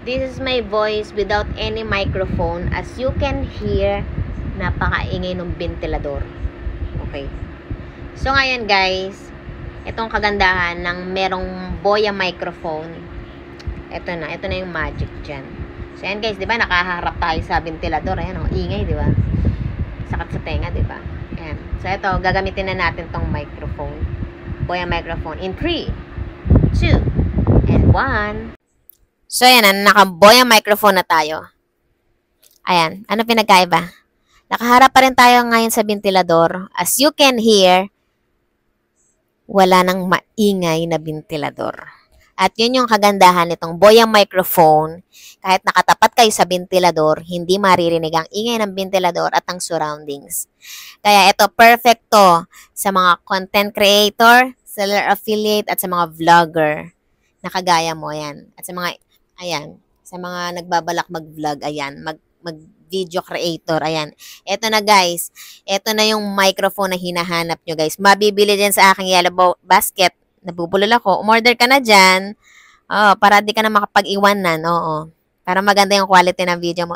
This is my voice without any microphone. As you can hear, napakaingay ng ventilador. Okay. So, ngayon guys, itong kagandahan ng merong Boya microphone. Ito na yung magic dyan. So, yan guys, di ba, nakaharap tayo sa ventilador. Ayan, ingay, di ba? Sakat sa tenga, di ba? Ayan. So, ito, gagamitin na natin tong microphone. Boya microphone. In 3, 2, and 1. So, ayan, naka-Boya microphone na tayo. Ayan, ano pinagkaiba? Nakaharap pa rin tayo ngayon sa ventilador. As you can hear, wala nang maingay na ventilador. At yun yung kagandahan nitong Boya microphone. Kahit nakatapat kayo sa ventilador, hindi maririnig ang ingay ng ventilador at ang surroundings. Kaya ito, perfecto sa mga content creator, seller affiliate, at sa mga vlogger. Nakagaya mo yan. At sa mga sa mga nagbabalak mag-vlog, ayan, mag-video creator, ayan. Eto na guys, eto na yung microphone na hinahanap nyo guys. Mabibili din sa aking yellow basket. Nabubulol ako. Umorder ka na dyan. Para di ka na makapag-iwanan, oo. Para maganda yung quality ng video mo.